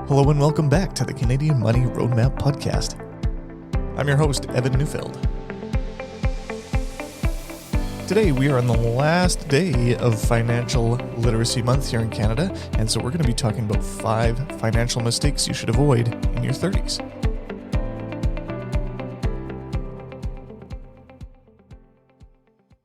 Hello and welcome back to the Canadian Money Roadmap Podcast. I'm your host, Evan Neufeld. Today we are on the last day of Financial Literacy Month here in Canada, and so we're going to be talking about 5 financial mistakes you should avoid in your 30s.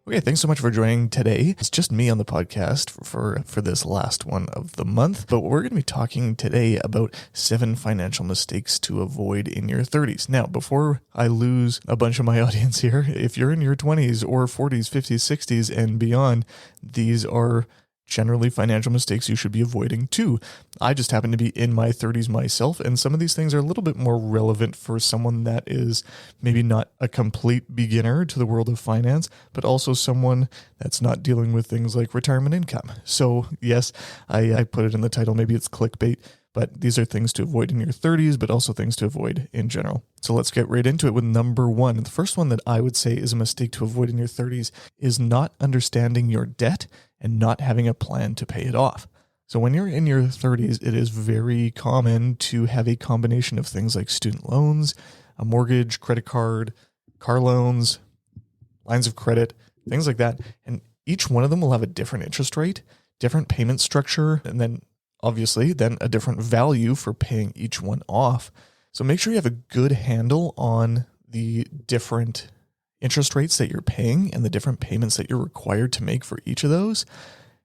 Okay, thanks so much for joining today. It's just me on the podcast for this last one of the month, but we're going to be talking today about 7 financial mistakes to avoid in your 30s. Now, before I lose a bunch of my audience here, if you're in your 20s or 40s, 50s, 60s, and beyond, these are generally financial mistakes you should be avoiding too. I just happen to be in my 30s myself, and some of these things are a little bit more relevant for someone that is maybe not a complete beginner to the world of finance, but also someone that's not dealing with things like retirement income. So yes, I put it in the title, maybe it's clickbait, but these are things to avoid in your 30s, but also things to avoid in general. So let's get right into it with number 1. And the first one that I would say is a mistake to avoid in your 30s is not understanding your debt and not having a plan to pay it off. So when you're in your 30s, it is very common to have a combination of things like student loans, a mortgage, credit card, car loans, lines of credit, things like that. And each one of them will have a different interest rate, different payment structure, and then obviously then a different value for paying each one off. So make sure you have a good handle on the different interest rates that you're paying and the different payments that you're required to make for each of those.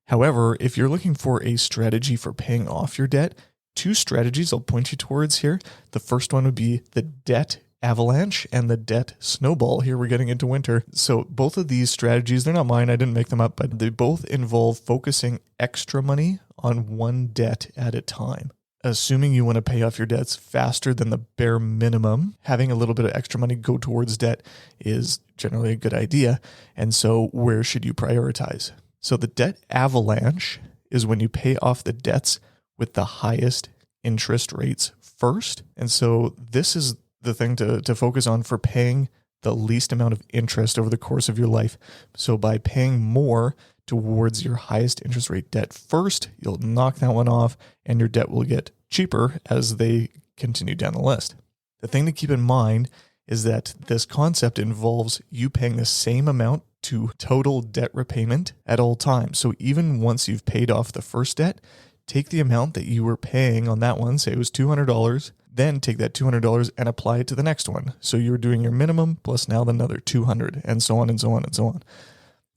However, if you're looking for a strategy for paying off your debt, 2 strategies I'll point you towards here. The first one would be the debt avalanche and the debt snowball. Here we're getting into winter. So both of these strategies, they're not mine, I didn't make them up, but they both involve focusing extra money on one debt at a time. Assuming you want to pay off your debts faster than the bare minimum, having a little bit of extra money go towards debt is generally a good idea. And so where should you prioritize? So the debt avalanche is when you pay off the debts with the highest interest rates first. And so this is the thing to focus on for paying the least amount of interest over the course of your life. So by paying more towards your highest interest rate debt first, you'll knock that one off and your debt will get cheaper as they continue down the list. The thing to keep in mind is that this concept involves you paying the same amount to total debt repayment at all times. So even once you've paid off the first debt, take the amount that you were paying on that one, say it was $200, then take that $200 and apply it to the next one. So you're doing your minimum plus now another $200 and so on and so on and so on.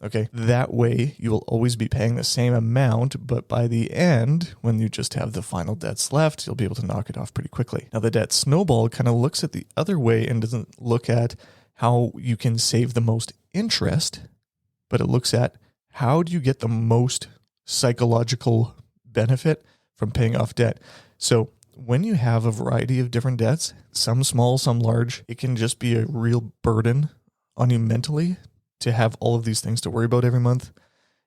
Okay, that way you will always be paying the same amount, but by the end, when you just have the final debts left, you'll be able to knock it off pretty quickly. Now, the debt snowball kind of looks at the other way and doesn't look at how you can save the most interest, but it looks at how do you get the most psychological benefit from paying off debt. So when you have a variety of different debts, some small, some large, it can just be a real burden on you mentally to have all of these things to worry about every month.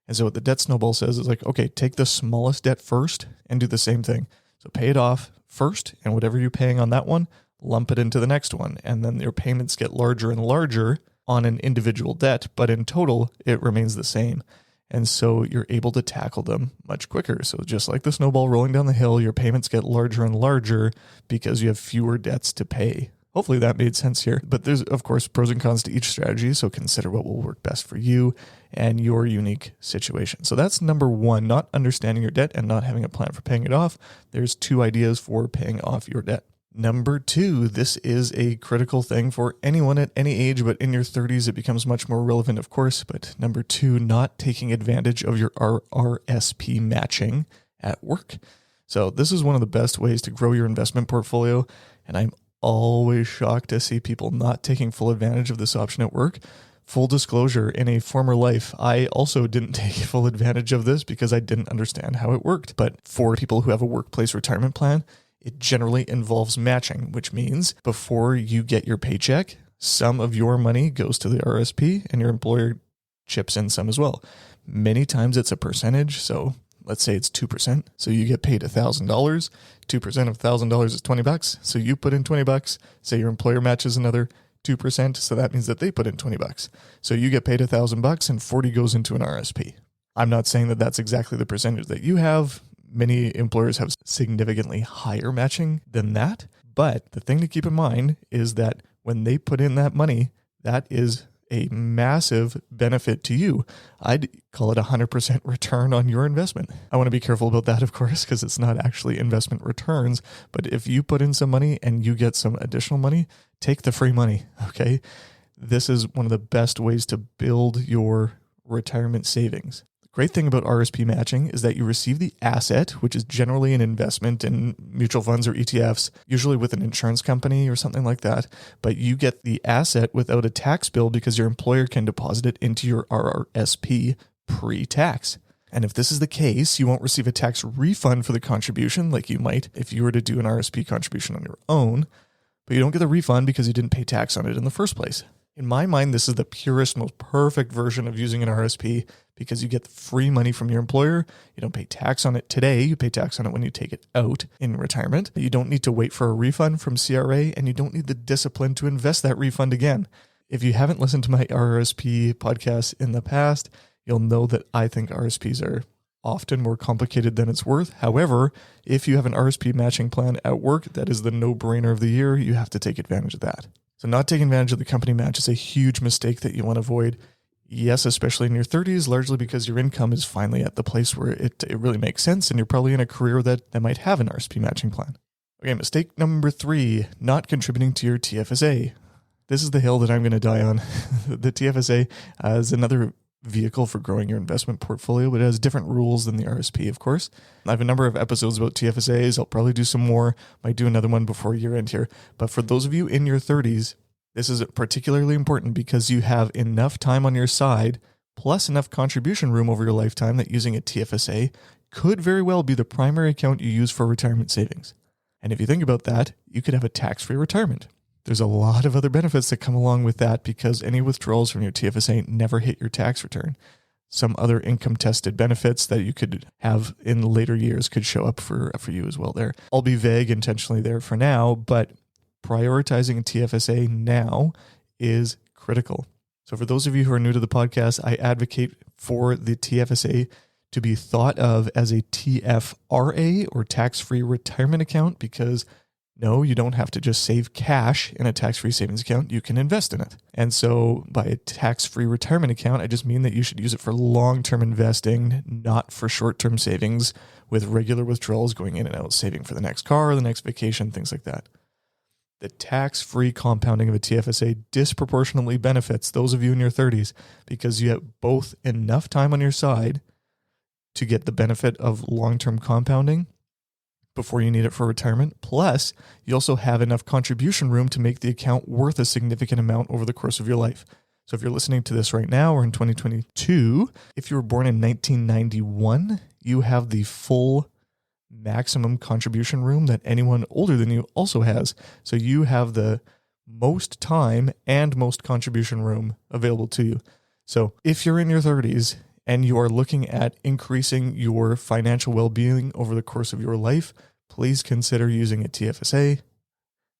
And so what the debt snowball says is like, okay, take the smallest debt first and do the same thing. So pay it off first, and whatever you're paying on that one, lump it into the next one. And then your payments get larger and larger on an individual debt, but in total, it remains the same. And so you're able to tackle them much quicker. So just like the snowball rolling down the hill, your payments get larger and larger because you have fewer debts to pay. Hopefully that made sense here. But there's, of course, pros and cons to each strategy, so consider what will work best for you and your unique situation. So that's number 1, not understanding your debt and not having a plan for paying it off. There's 2 ideas for paying off your debt. Number 2, this is a critical thing for anyone at any age, but in your 30s, it becomes much more relevant, of course. But number 2, not taking advantage of your RRSP matching at work. So this is one of the best ways to grow your investment portfolio, and I'm always shocked to see people not taking full advantage of this option at work. Full disclosure, in a former life, I also didn't take full advantage of this because I didn't understand how it worked. But for people who have a workplace retirement plan, it generally involves matching, which means before you get your paycheck, some of your money goes to the RSP and your employer chips in some as well. Many times it's a percentage, so let's say it's 2%. So you get paid $1,000. 2% of $1,000 is $20. So you put in $20. Say your employer matches another 2%. So that means that they put in $20. So you get paid $1,000 and 40 goes into an RSP. I'm not saying that that's exactly the percentage that you have. Many employers have significantly higher matching than that. But the thing to keep in mind is that when they put in that money, that is a massive benefit to you. I'd call it 100% return on your investment. I want to be careful about that, of course, because it's not actually investment returns. But if you put in some money and you get some additional money, take the free money, okay? This is one of the best ways to build your retirement savings. Great thing about RSP matching is that you receive the asset, which is generally an investment in mutual funds or ETFs, usually with an insurance company or something like that. But you get the asset without a tax bill because your employer can deposit it into your RRSP pre-tax. And if this is the case, you won't receive a tax refund for the contribution like you might if you were to do an RSP contribution on your own, but you don't get the refund because you didn't pay tax on it in the first place. In my mind, this is the purest, most perfect version of using an RSP because you get the free money from your employer. You don't pay tax on it today. You pay tax on it when you take it out in retirement. You don't need to wait for a refund from CRA, and you don't need the discipline to invest that refund again. If you haven't listened to my RSP podcast in the past, you'll know that I think RSPs are often more complicated than it's worth. However, if you have an RSP matching plan at work, that is the no-brainer of the year. You have to take advantage of that. So not taking advantage of the company match is a huge mistake that you want to avoid. Yes, especially in your 30s, largely because your income is finally at the place where it really makes sense and you're probably in a career that might have an RSP matching plan. Okay, mistake number 3, not contributing to your TFSA. This is the hill that I'm going to die on. The TFSA is another vehicle for growing your investment portfolio, but it has different rules than the RSP, of course. I have a number of episodes about TFSAs. I'll probably do some more. Might do another one before year end here. But for those of you in your 30s, this is particularly important because you have enough time on your side plus enough contribution room over your lifetime that using a TFSA could very well be the primary account you use for retirement savings. And if you think about that, you could have a tax-free retirement. There's a lot of other benefits that come along with that because any withdrawals from your TFSA never hit your tax return. Some other income-tested benefits that you could have in later years could show up for you as well there. I'll be vague intentionally there for now, but prioritizing a TFSA now is critical. So for those of you who are new to the podcast, I advocate for the TFSA to be thought of as a TFRA or tax-free retirement account because no, you don't have to just save cash in a tax-free savings account. You can invest in it. And so by a tax-free retirement account, I just mean that you should use it for long-term investing, not for short-term savings with regular withdrawals going in and out, saving for the next car, the next vacation, things like that. The tax-free compounding of a TFSA disproportionately benefits those of you in your 30s because you have both enough time on your side to get the benefit of long-term compounding before you need it for retirement. Plus, you also have enough contribution room to make the account worth a significant amount over the course of your life. So if you're listening to this right now or in 2022, if you were born in 1991, you have the full maximum contribution room that anyone older than you also has. So you have the most time and most contribution room available to you. So if you're in your 30s and you are looking at increasing your financial well-being over the course of your life, please consider using a TFSA.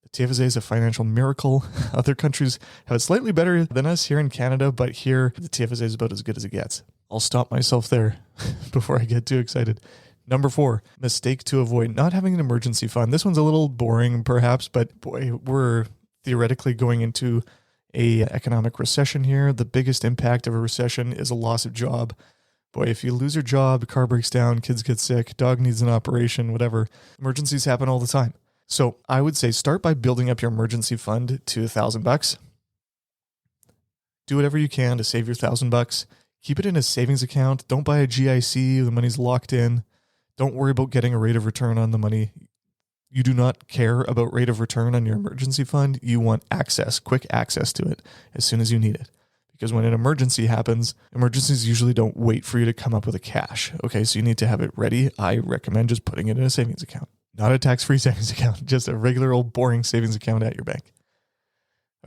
The TFSA is a financial miracle. Other countries have it slightly better than us here in Canada, but here the TFSA is about as good as it gets. I'll stop myself there before I get too excited. Number 4, mistake to avoid, not having an emergency fund. This one's a little boring perhaps, but boy, we're theoretically going into a economic recession here. The biggest impact of a recession is a loss of job. Boy, if you lose your job, car breaks down, kids get sick, dog needs an operation, whatever, emergencies happen all the time. So I would say start by building up your emergency fund to $1,000. Do whatever you can to save your $1,000. Keep it in a savings account. Don't buy a GIC. The money's locked in. Don't worry about getting a rate of return on the money. You do not care about rate of return on your emergency fund. You want access, quick access to it as soon as you need it. Because when an emergency happens, emergencies usually don't wait for you to come up with a cash. Okay, so you need to have it ready. I recommend just putting it in a savings account. Not a tax-free savings account, just a regular old boring savings account at your bank.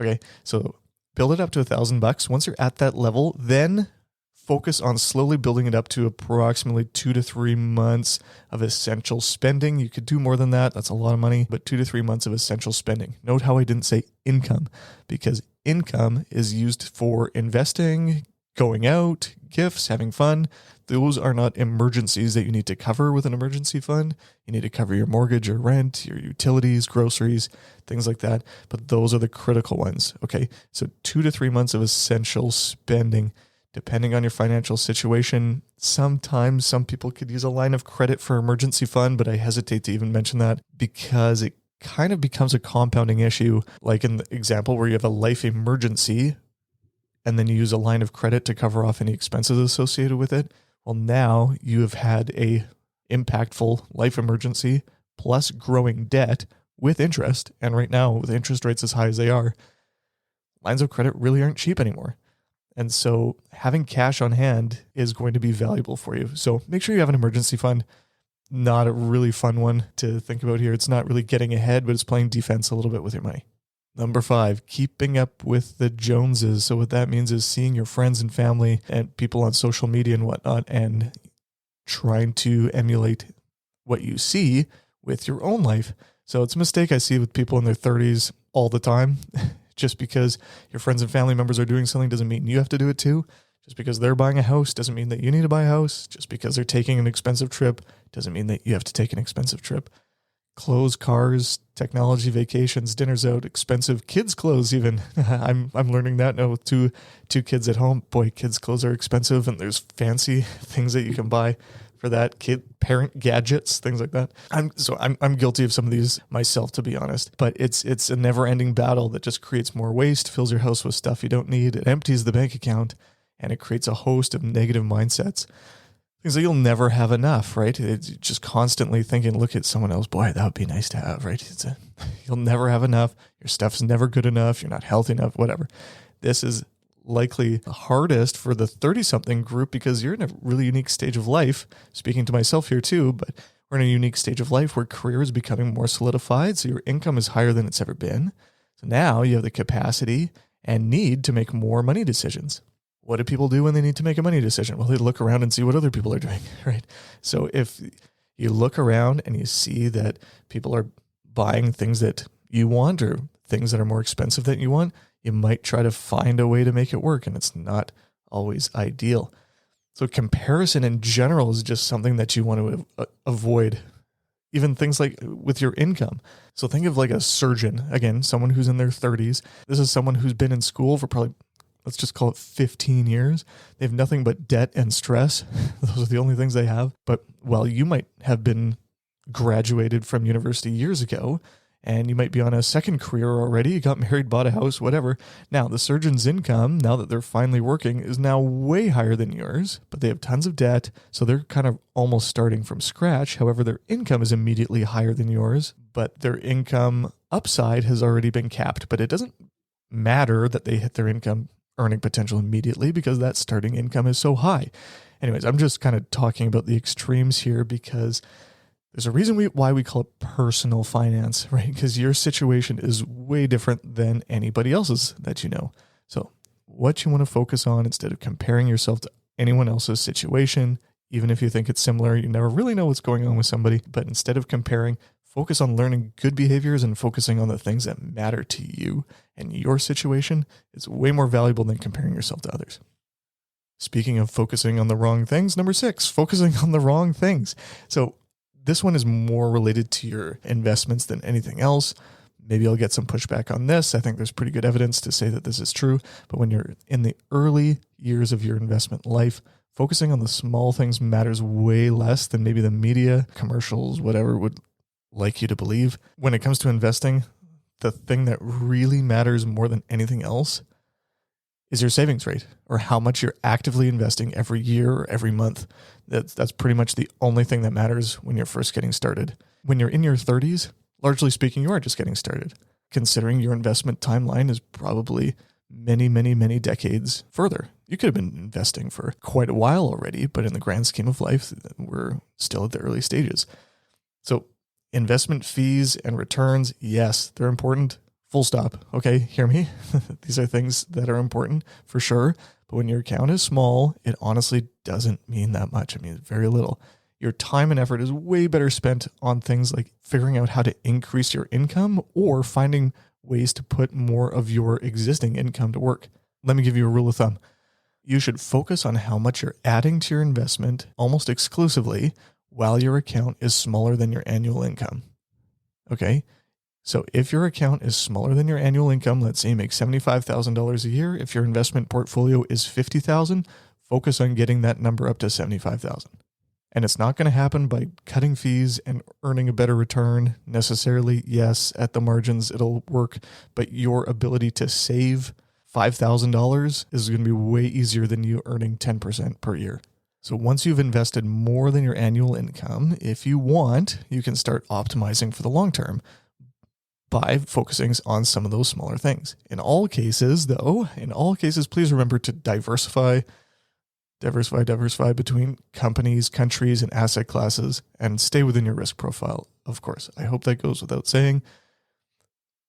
Okay, so build it up to $1,000. Once you're at that level, then focus on slowly building it up to approximately 2 to 3 months of essential spending. You could do more than that. That's a lot of money, but 2 to 3 months of essential spending. Note how I didn't say income, because income is used for investing, going out, gifts, having fun. Those are not emergencies that you need to cover with an emergency fund. You need to cover your mortgage, your rent, your utilities, groceries, things like that. But those are the critical ones. Okay. So 2 to 3 months of essential spending, depending on your financial situation. Sometimes some people could use a line of credit for emergency fund, but I hesitate to even mention that because it kind of becomes a compounding issue. Like in the example where you have a life emergency and then you use a line of credit to cover off any expenses associated with it. Well, now you have had a impactful life emergency plus growing debt with interest. And right now, with interest rates as high as they are, lines of credit really aren't cheap anymore. And so having cash on hand is going to be valuable for you. So make sure you have an emergency fund. Not a really fun one to think about here. It's not really getting ahead, but it's playing defense a little bit with your money. Number 5, keeping up with the Joneses. So what that means is seeing your friends and family and people on social media and whatnot and trying to emulate what you see with your own life. So it's a mistake I see with people in their 30s all the time. Just because your friends and family members are doing something doesn't mean you have to do it too. Just because they're buying a house doesn't mean that you need to buy a house. Just because they're taking an expensive trip doesn't mean that you have to take an expensive trip. Clothes, cars, technology, vacations, dinners out, expensive kids' clothes even. I'm learning that now with two kids at home. Boy, kids' clothes are expensive and there's fancy things that you can buy for that. Parent gadgets, things like that. I'm guilty of some of these myself, to be honest. But it's a never-ending battle that just creates more waste, fills your house with stuff you don't need, it empties the bank account, and it creates a host of negative mindsets. Things that you'll never have enough, right? It's just constantly thinking, look at someone else. Boy, that would be nice to have, right? You'll never have enough. Your stuff's never good enough. You're not healthy enough, whatever. This is likely the hardest for the 30-something group because you're in a really unique stage of life. Speaking to myself here too, but we're in a unique stage of life where career is becoming more solidified. So your income is higher than it's ever been. So now you have the capacity and need to make more money decisions. What do people do when they need to make a money decision? Well, they look around and see what other people are doing, right? So if you look around and you see that people are buying things that you want or things that are more expensive than you want, you might try to find a way to make it work, and it's not always ideal. So comparison in general is just something that you want to avoid. Even things like with your income. So think of like a surgeon, again, someone who's in their 30s. This is someone who's been in school for probably, let's just call it 15 years. They have nothing but debt and stress. Those are the only things they have. But while you might have been graduated from university years ago, and you might be on a second career already, you got married, bought a house, whatever. Now, the surgeon's income, now that they're finally working, is now way higher than yours, but they have tons of debt, so they're kind of almost starting from scratch. However, their income is immediately higher than yours, but their income upside has already been capped. But it doesn't matter that they hit their income earning potential immediately because that starting income is so high. Anyways, I'm just kind of talking about the extremes here because there's a reason why we call it personal finance, right? Because your situation is way different than anybody else's that you know. So what you want to focus on instead of comparing yourself to anyone else's situation, even if you think it's similar, you never really know what's going on with somebody, but instead of comparing, focus on learning good behaviors and focusing on the things that matter to you and your situation. It's way more valuable than comparing yourself to others. Speaking of focusing on the wrong things, number 6, focusing on the wrong things. So this one is more related to your investments than anything else. Maybe I'll get some pushback on this. I think there's pretty good evidence to say that this is true. But when you're in the early years of your investment life, focusing on the small things matters way less than maybe the media, commercials, whatever would like you to believe. When it comes to investing, the thing that really matters more than anything else is your savings rate, or how much you're actively investing every year or every month. That's pretty much the only thing that matters when you're first getting started. When you're in your 30s, largely speaking, you are just getting started. Considering your investment timeline is probably many, many, many decades further. You could have been investing for quite a while already, but in the grand scheme of life, we're still at the early stages. So investment fees and returns, yes, they're important. Full stop. Okay, hear me? These are things that are important for sure. But when your account is small, it honestly doesn't mean that much. It means very little. Your time and effort is way better spent on things like figuring out how to increase your income or finding ways to put more of your existing income to work. Let me give you a rule of thumb. You should focus on how much you're adding to your investment almost exclusively while your account is smaller than your annual income. Okay? So if your account is smaller than your annual income, let's say you make $75,000 a year, if your investment portfolio is $50,000, focus on getting that number up to $75,000. And it's not going to happen by cutting fees and earning a better return necessarily. Yes, at the margins it'll work, but your ability to save $5,000 is going to be way easier than you earning 10% per year. So once you've invested more than your annual income, if you want, you can start optimizing for the long term by focusing on some of those smaller things. In all cases, please remember to diversify between companies, countries, and asset classes, and stay within your risk profile, of course. I hope that goes without saying.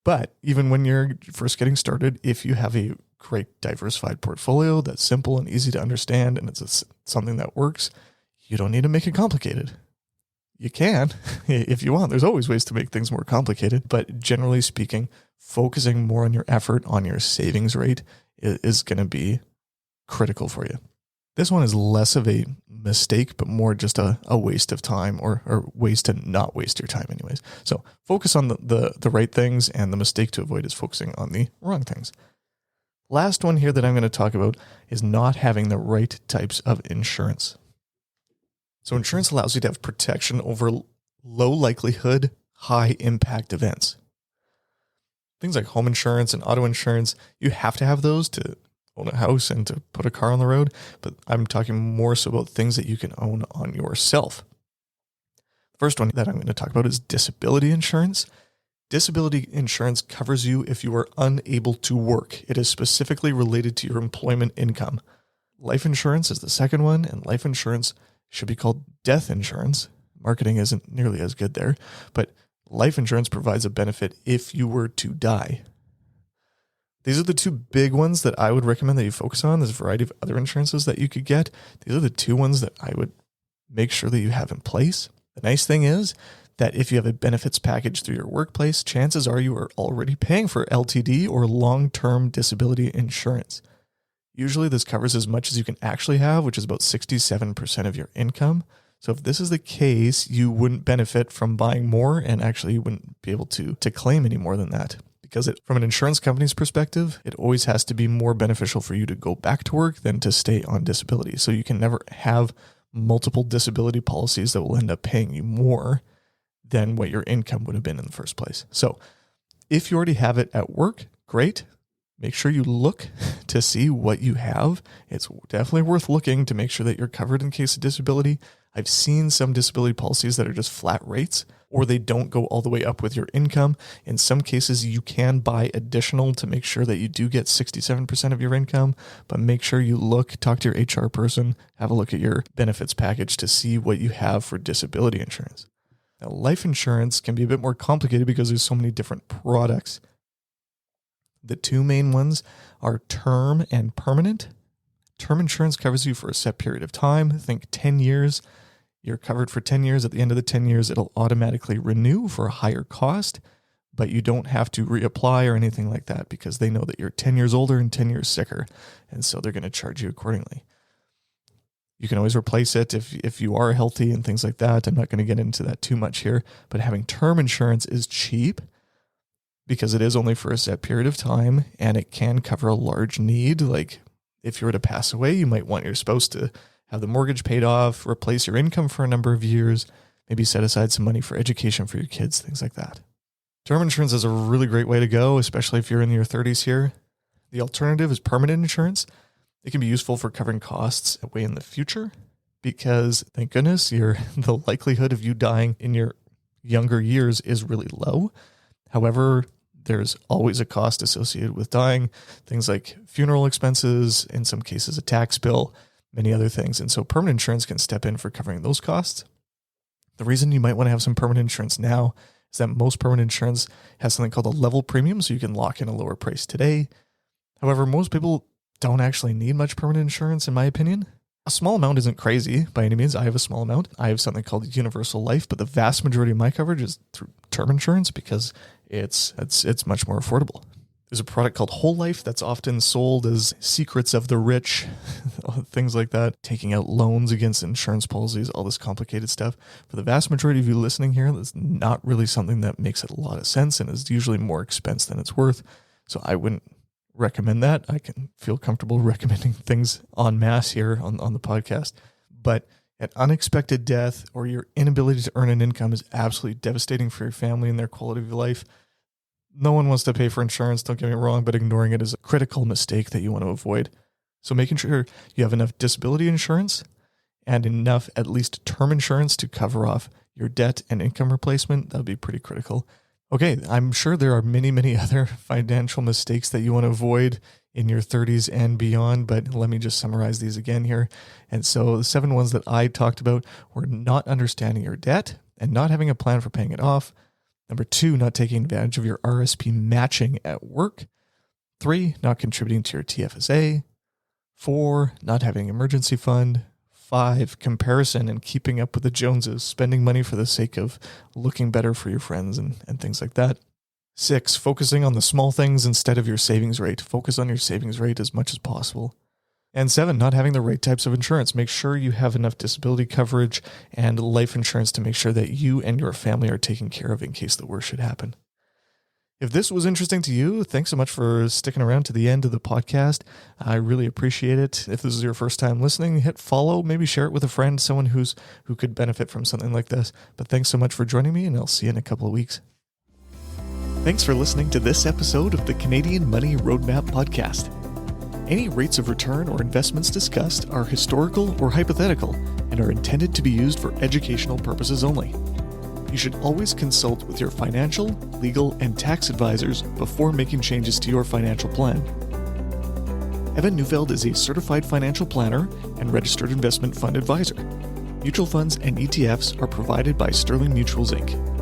But even when you're first getting started, if you have a great diversified portfolio that's simple and easy to understand, and it's something that works, you don't need to make it complicated. You can, if you want. There's always ways to make things more complicated. But generally speaking, focusing more on your effort on your savings rate is going to be critical for you. This one is less of a mistake, but more just a waste of time or ways to not waste your time anyways. So focus on the right things, and the mistake to avoid is focusing on the wrong things. Last one here that I'm going to talk about is not having the right types of insurance. So insurance allows you to have protection over low likelihood, high impact events. Things like home insurance and auto insurance, you have to have those to own a house and to put a car on the road, but I'm talking more so about things that you can own on yourself. The first one that I'm going to talk about is disability insurance. Disability insurance covers you if you are unable to work. It is specifically related to your employment income. Life insurance is the second one, and life insurance should be called death insurance. Marketing isn't nearly as good there, but life insurance provides a benefit if you were to die. These are the two big ones that I would recommend that you focus on. There's a variety of other insurances that you could get. These are the two ones that I would make sure that you have in place. The nice thing is that if you have a benefits package through your workplace, chances are you are already paying for LTD or long-term disability insurance. Usually this covers as much as you can actually have, which is about 67% of your income. So if this is the case, you wouldn't benefit from buying more, and actually you wouldn't be able to claim any more than that. Because from an insurance company's perspective, it always has to be more beneficial for you to go back to work than to stay on disability. So you can never have multiple disability policies that will end up paying you more than what your income would have been in the first place. So if you already have it at work, great. Make sure you look to see what you have. It's definitely worth looking to make sure that you're covered in case of disability. I've seen some disability policies that are just flat rates, or they don't go all the way up with your income. In some cases, you can buy additional to make sure that you do get 67% of your income, but make sure you talk to your HR person, have a look at your benefits package to see what you have for disability insurance. Now, life insurance can be a bit more complicated because there's so many different products. The two main ones are term and permanent. Term insurance covers you for a set period of time. Think 10 years. You're covered for 10 years. At the end of the 10 years, it'll automatically renew for a higher cost, but you don't have to reapply or anything like that because they know that you're 10 years older and 10 years sicker, and so they're going to charge you accordingly. You can always replace it if you are healthy and things like that. I'm not going to get into that too much here, but having term insurance is cheap because it is only for a set period of time, and it can cover a large need. Like if you were to pass away, you might want your spouse to have the mortgage paid off, replace your income for a number of years, maybe set aside some money for education for your kids, things like that. Term insurance is a really great way to go, especially if you're in your 30s here. The alternative is permanent insurance. It can be useful for covering costs way in the future because, thank goodness, the likelihood of you dying in your younger years is really low. However, there's always a cost associated with dying, things like funeral expenses, in some cases a tax bill, many other things. And so permanent insurance can step in for covering those costs. The reason you might want to have some permanent insurance now is that most permanent insurance has something called a level premium, so you can lock in a lower price today. However, most people don't actually need much permanent insurance, in my opinion. A small amount isn't crazy by any means. I have a small amount. I have something called universal life, but the vast majority of my coverage is through term insurance because it's much more affordable. There's a product called Whole Life that's often sold as secrets of the rich, things like that, taking out loans against insurance policies, all this complicated stuff. For the vast majority of you listening here, that's not really something that makes a lot of sense and is usually more expense than it's worth. So I wouldn't recommend that. I can feel comfortable recommending things en masse here on the podcast. But an unexpected death or your inability to earn an income is absolutely devastating for your family and their quality of life. No one wants to pay for insurance, don't get me wrong, but ignoring it is a critical mistake that you want to avoid. So making sure you have enough disability insurance and enough at least term insurance to cover off your debt and income replacement, that would be pretty critical. Okay, I'm sure there are many, many other financial mistakes that you want to avoid in your 30s and beyond, but let me just summarize these again here. And so the 7 ones that I talked about were not understanding your debt and not having a plan for paying it off. Number 2, not taking advantage of your RSP matching at work. 3, not contributing to your TFSA. 4, not having an emergency fund. 5, comparison and keeping up with the Joneses, spending money for the sake of looking better for your friends and things like that. 6, focusing on the small things instead of your savings rate. Focus on your savings rate as much as possible. And 7, not having the right types of insurance. Make sure you have enough disability coverage and life insurance to make sure that you and your family are taken care of in case the worst should happen. If this was interesting to you, thanks so much for sticking around to the end of the podcast. I really appreciate it. If this is your first time listening, hit follow, maybe share it with a friend, someone who could benefit from something like this. But thanks so much for joining me, and I'll see you in a couple of weeks. Thanks for listening to this episode of the Canadian Money Roadmap Podcast. Any rates of return or investments discussed are historical or hypothetical and are intended to be used for educational purposes only. You should always consult with your financial, legal, and tax advisors before making changes to your financial plan. Evan Neufeld is a certified financial planner and registered investment fund advisor. Mutual funds and ETFs are provided by Sterling Mutuals, Inc.